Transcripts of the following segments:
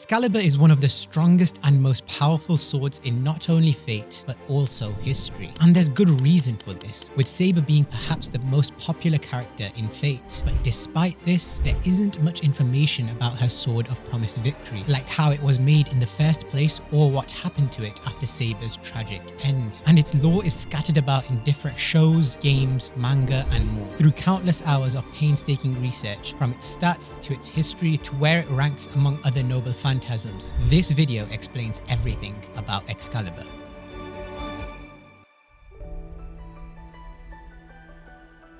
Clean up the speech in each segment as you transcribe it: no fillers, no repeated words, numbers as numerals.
Excalibur is one of the strongest and most powerful swords in not only Fate, but also history. And there's good reason for this, with Saber being perhaps the most popular character in Fate. But despite this, there isn't much information about her Sword of Promised Victory, like how it was made in the first place or what happened to it after Saber's tragic end. And its lore is scattered about in different shows, games, manga, and more. Through countless hours of painstaking research, from its stats to its history to where it ranks among other Noble Phantasms, this video explains everything about Excalibur.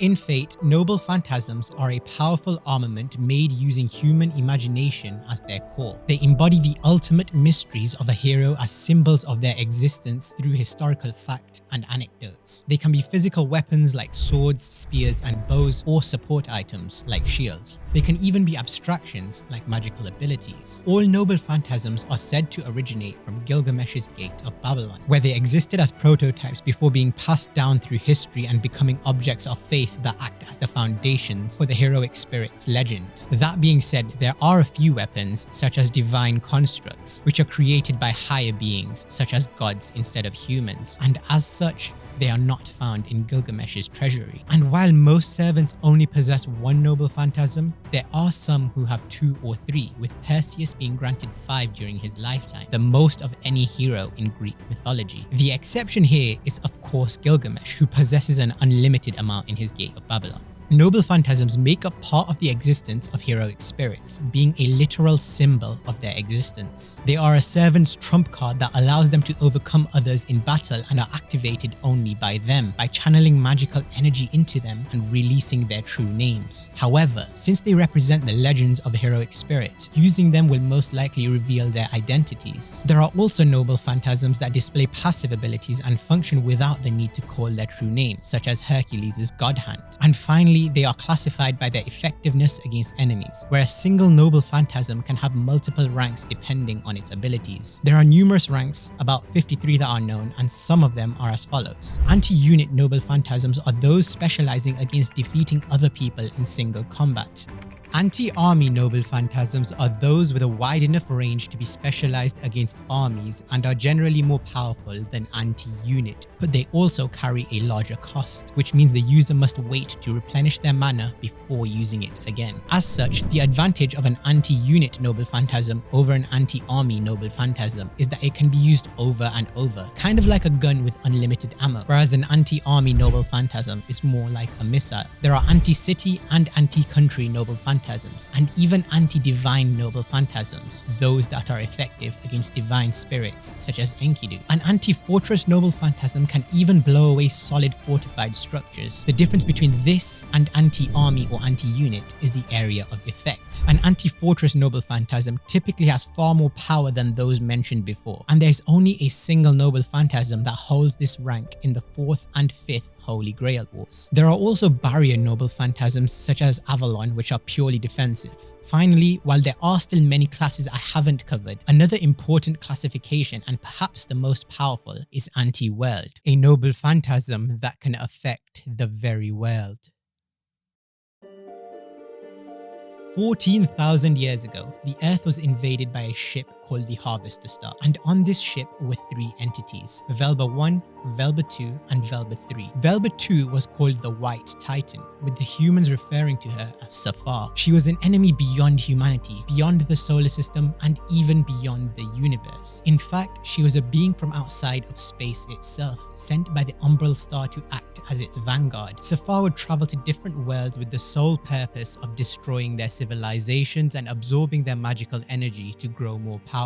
In Fate, Noble Phantasms are a powerful armament made using human imagination as their core. They embody the ultimate mysteries of a hero as symbols of their existence through historical fact and anecdotes. They can be physical weapons like swords, spears, and bows, or support items like shields. They can even be abstractions like magical abilities. All Noble Phantasms are said to originate from Gilgamesh's Gate of Babylon, where they existed as prototypes before being passed down through history and becoming objects of faith that act as the foundations for the heroic spirit's legend. That being said, there are a few weapons, such as divine constructs, which are created by higher beings, such as gods instead of humans, and as such, they are not found in Gilgamesh's treasury. And while most servants only possess one Noble Phantasm, there are some who have 2 or 3, with Perseus being granted 5 during his lifetime, the most of any hero in Greek mythology. The exception here is of course Gilgamesh, who possesses an unlimited amount in his Gate of Babylon. Noble Phantasms make up part of the existence of heroic spirits, being a literal symbol of their existence. They are a servant's trump card that allows them to overcome others in battle and are activated only by them, by channeling magical energy into them and releasing their true names. However, since they represent the legends of a heroic spirit, using them will most likely reveal their identities. There are also Noble Phantasms that display passive abilities and function without the need to call their true name, such as Hercules' God Hand. And finally, they are classified by their effectiveness against enemies, where a single Noble Phantasm can have multiple ranks depending on its abilities. There are numerous ranks, about 53 that are known, and some of them are as follows. Anti-unit Noble Phantasms are those specializing against defeating other people in single combat. Anti-army Noble Phantasms are those with a wide enough range to be specialized against armies and are generally more powerful than anti-unit, but they also carry a larger cost, which means the user must wait to replenish their mana before using it again. As such, the advantage of an anti-unit Noble Phantasm over an anti-army Noble Phantasm is that it can be used over and over, kind of like a gun with unlimited ammo, whereas an anti-army Noble Phantasm is more like a missile. There are anti-city and anti-country Noble Phantasms, and even anti-divine Noble Phantasms, those that are effective against divine spirits such as Enkidu. An anti-fortress Noble Phantasm can even blow away solid fortified structures. The difference between this and anti-army or anti-unit is the area of effect. An anti-fortress Noble Phantasm typically has far more power than those mentioned before, and there's only a single Noble Phantasm that holds this rank in the 4th and 5th Holy Grail Wars. There are also barrier Noble Phantasms such as Avalon, which are purely defensive. Finally, while there are still many classes I haven't covered, another important classification and perhaps the most powerful is Anti-World, a Noble Phantasm that can affect the very world. 14,000 years ago, the Earth was invaded by a ship called the Harvester Star, and on this ship were 3 entities: Velba 1, Velba 2, and Velba 3. Velba 2 was called the White Titan, with the humans referring to her as Safar. She was an enemy beyond humanity, beyond the solar system, and even beyond the universe. In fact, she was a being from outside of space itself, sent by the Umbral Star to act as its vanguard. Safar would travel to different worlds with the sole purpose of destroying their civilizations and absorbing their magical energy to grow more powerful.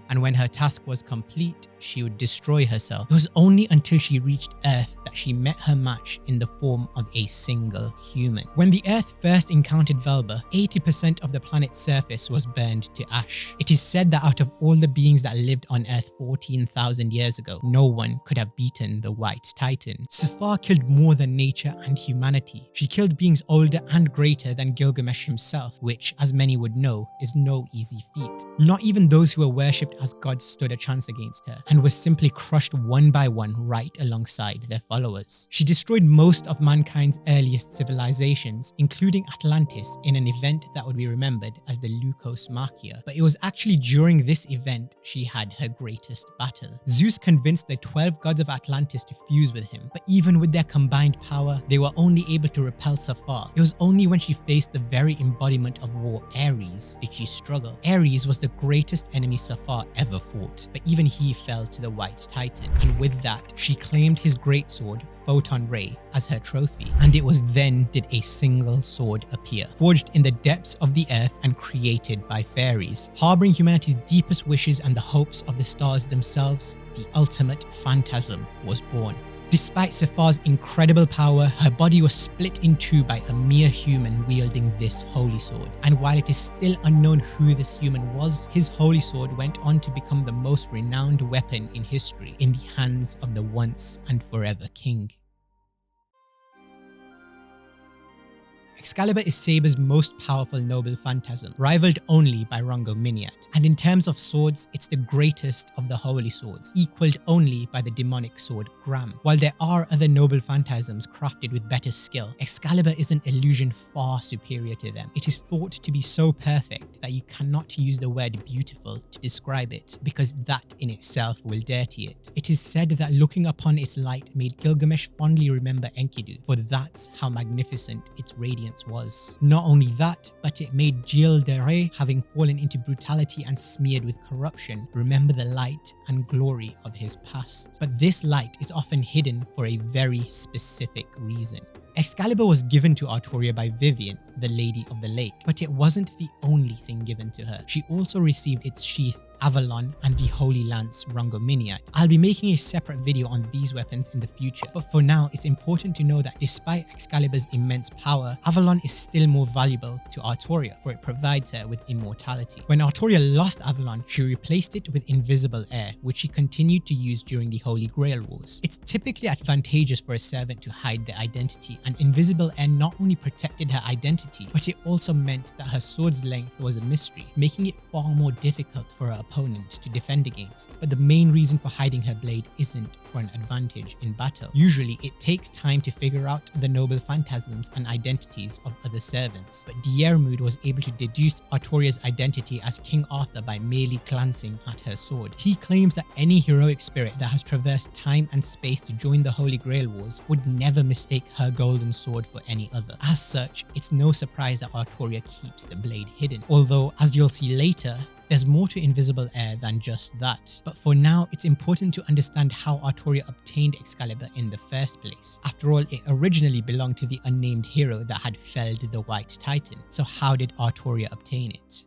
And when her task was complete, she would destroy herself. It was only until she reached Earth that she met her match in the form of a single human. When the Earth first encountered Velba, 80% of the planet's surface was burned to ash. It is said that out of all the beings that lived on Earth 14,000 years ago, no one could have beaten the White Titan. Safar killed more than nature and humanity. She killed beings older and greater than Gilgamesh himself, which, as many would know, is no easy feat. Not even those who were worshipped as gods stood a chance against her. and was simply crushed one by one right alongside their followers. She destroyed most of mankind's earliest civilizations, including Atlantis, in an event that would be remembered as the Leucos Machia, but it was actually during this event she had her greatest battle. Zeus convinced the 12 gods of Atlantis to fuse with him, but even with their combined power, they were only able to repel so far. It was only when she faced the very embodiment of war, Ares, did she struggle. Ares was the greatest enemy Sappho ever fought, but even he fell to the White Titan, and with that, she claimed his greatsword, Photon Ray, as her trophy, and it was then did a single sword appear, forged in the depths of the earth and created by fairies, harboring humanity's deepest wishes and the hopes of the stars themselves. The ultimate phantasm was born. Despite Sappho's incredible power, her body was split in two by a mere human wielding this holy sword. And while it is still unknown who this human was, his holy sword went on to become the most renowned weapon in history in the hands of the once and forever king. Excalibur is Saber's most powerful noble phantasm, rivaled only by Rongominiat. And in terms of swords, it's the greatest of the holy swords, equaled only by the demonic sword Gram. While there are other noble phantasms crafted with better skill, Excalibur is an illusion far superior to them. It is thought to be so perfect that you cannot use the word beautiful to describe it, because that in itself will dirty it. It is said that looking upon its light made Gilgamesh fondly remember Enkidu, for that's how magnificent its radiance was. Not only that, but it made Gilles de Rais, having fallen into brutality and smeared with corruption, remember the light and glory of his past. But this light is often hidden for a very specific reason. Excalibur was given to Arturia by Vivian, the Lady of the Lake, but it wasn't the only thing given to her. She also received its sheath Avalon and the Holy Lance Rongominiat. I'll be making a separate video on these weapons in the future, but for now it's important to know that despite Excalibur's immense power, Avalon is still more valuable to Arturia, for it provides her with immortality. When Arturia lost Avalon, she replaced it with Invisible Air, which she continued to use during the Holy Grail Wars. It's typically advantageous for a servant to hide their identity, and Invisible Air not only protected her identity, but it also meant that her sword's length was a mystery, making it far more difficult for her opponent to defend against. But the main reason for hiding her blade isn't for an advantage in battle. Usually it takes time to figure out the noble phantasms and identities of other servants, but Diermude was able to deduce Arturia's identity as King Arthur by merely glancing at her sword. He claims that any heroic spirit that has traversed time and space to join the Holy Grail Wars would never mistake her golden sword for any other. As such, it's no surprise that Arturia keeps the blade hidden, although as you'll see later, there's more to Invisible Air than just that. But for now, it's important to understand how Arturia obtained Excalibur in the first place. After all, it originally belonged to the unnamed hero that had felled the White Titan. So how did Arturia obtain it?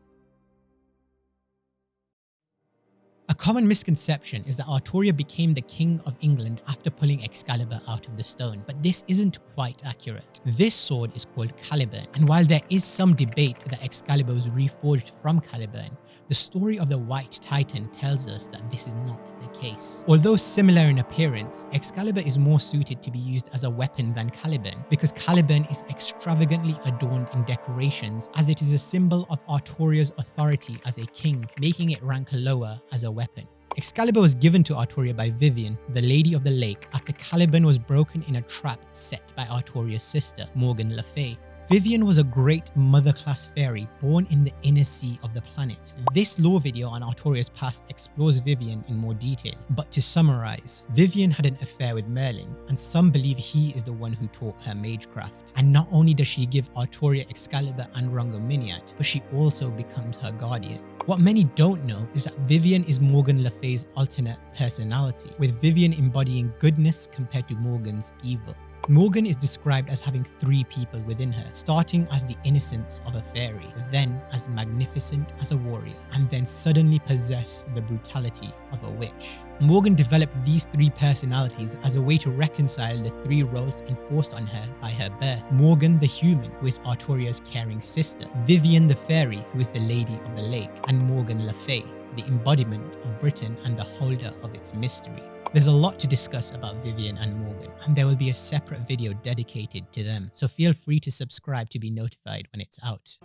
A common misconception is that Arturia became the King of England after pulling Excalibur out of the stone, but this isn't quite accurate. This sword is called Caliburn, and while there is some debate that Excalibur was reforged from Caliburn, the story of the White Titan tells us that this is not the case. Although similar in appearance, Excalibur is more suited to be used as a weapon than Caliburn, because Caliburn is extravagantly adorned in decorations, as it is a symbol of Arturia's authority as a king, making it rank lower as a weapon. Excalibur was given to Arturia by Vivian, the Lady of the Lake, after Caliburn was broken in a trap set by Arturia's sister, Morgan Le Fay. Vivian was a great mother-class fairy born in the inner sea of the planet. This lore video on Arturia's past explores Vivian in more detail, but to summarize, Vivian had an affair with Merlin, and some believe he is the one who taught her magecraft. And not only does she give Arturia Excalibur and Rongominiat, but she also becomes her guardian. What many don't know is that Vivian is Morgan Le Fay's alternate personality, with Vivian embodying goodness compared to Morgan's evil. Morgan is described as having three people within her, starting as the innocence of a fairy, then as magnificent as a warrior, and then suddenly possess the brutality of a witch. Morgan developed these three personalities as a way to reconcile the three roles enforced on her by her birth. Morgan the human, who is Arturia's caring sister, Vivian the fairy, who is the Lady of the Lake, and Morgan Le Fay, the embodiment of Britain and the holder of its mystery. There's a lot to discuss about Vivian and Morgan, and there will be a separate video dedicated to them, so feel free to subscribe to be notified when it's out.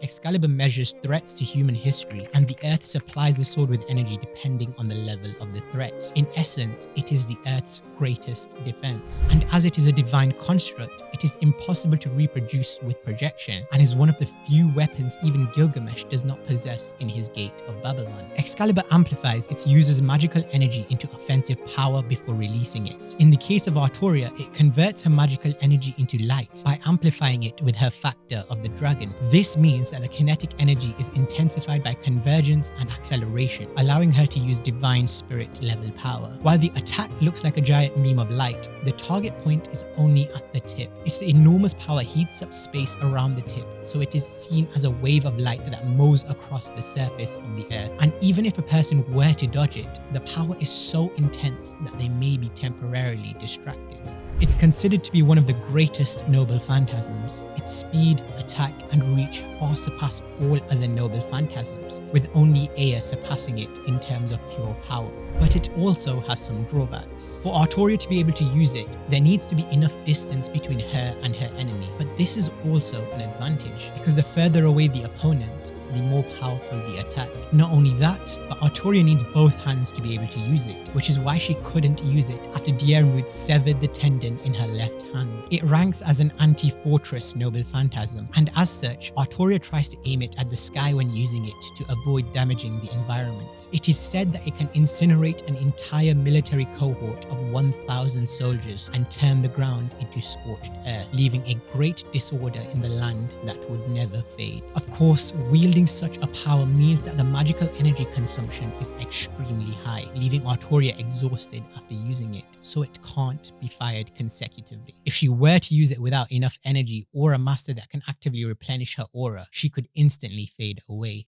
Excalibur measures threats to human history, and the Earth supplies the sword with energy depending on the level of the threat. In essence, it is the Earth's greatest defense. And as it is a divine construct, it is impossible to reproduce with projection, and is one of the few weapons even Gilgamesh does not possess in his Gate of Babylon. Excalibur amplifies its user's magical energy into offensive power before releasing it. In the case of Artoria, it converts her magical energy into light by amplifying it with her factor of the dragon. This means that the kinetic energy is intensified by convergence and acceleration, allowing her to use divine spirit level power. While the attack looks like a giant beam of light, the target point is only at the tip. Its enormous power heats up space around the tip, so it is seen as a wave of light that mows across the surface of the earth. And even if a person were to dodge it, the power is so intense that they may be temporarily distracted. It's considered to be one of the greatest Noble Phantasms. Its speed, attack, and reach far surpass all other Noble Phantasms, with only Ea surpassing it in terms of pure power. But it also has some drawbacks. For Artoria to be able to use it, there needs to be enough distance between her and her enemy. But this is also an advantage, because the further away the opponent, the more powerful the attack. Not only that, but Artoria needs both hands to be able to use it, which is why she couldn't use it after Diermud severed the tendon in her left hand. It ranks as an anti-fortress Noble Phantasm, and as such, Artoria tries to aim it at the sky when using it to avoid damaging the environment. It is said that it can incinerate an entire military cohort of 1,000 soldiers and turn the ground into scorched earth, leaving a great disorder in the land that would never fade. Of course, wielding such a power means that the magical energy consumption is extremely high, leaving Artoria exhausted after using it, so it can't be fired consecutively. If she were to use it without enough energy or a master that can actively replenish her aura, she could instantly fade away.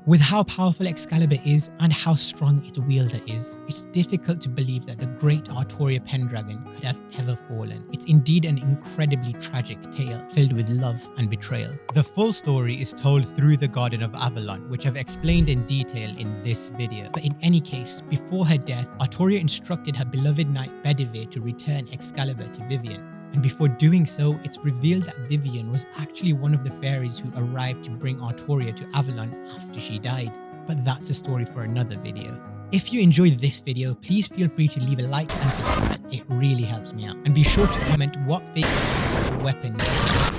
With how powerful Excalibur is and how strong its wielder is, it's difficult to believe that the great Artoria Pendragon could have ever fallen. It's indeed an incredibly tragic tale, filled with love and betrayal. The full story is told through the Garden of Avalon, which I've explained in detail in this video. But in any case, before her death, Artoria instructed her beloved knight Bedivere to return Excalibur to Vivian. And before doing so, it's revealed that Vivian was actually one of the fairies who arrived to bring Artoria to Avalon after she died. But that's a story for another video. If you enjoyed this video, please feel free to leave a like and subscribe. It really helps me out. And be sure to comment what fake weapon you have.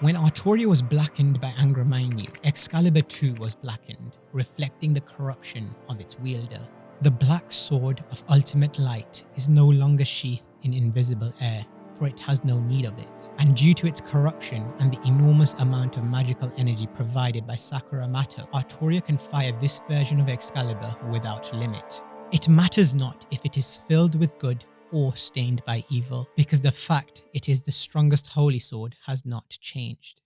When Artoria was blackened by Angramanyu, Excalibur too was blackened, reflecting the corruption of its wielder. The black sword of ultimate light is no longer sheathed in invisible air, for it has no need of it. And due to its corruption and the enormous amount of magical energy provided by Sakura Mato, Artoria can fire this version of Excalibur without limit. It matters not if it is filled with good or stained by evil, because the fact it is the strongest holy sword has not changed.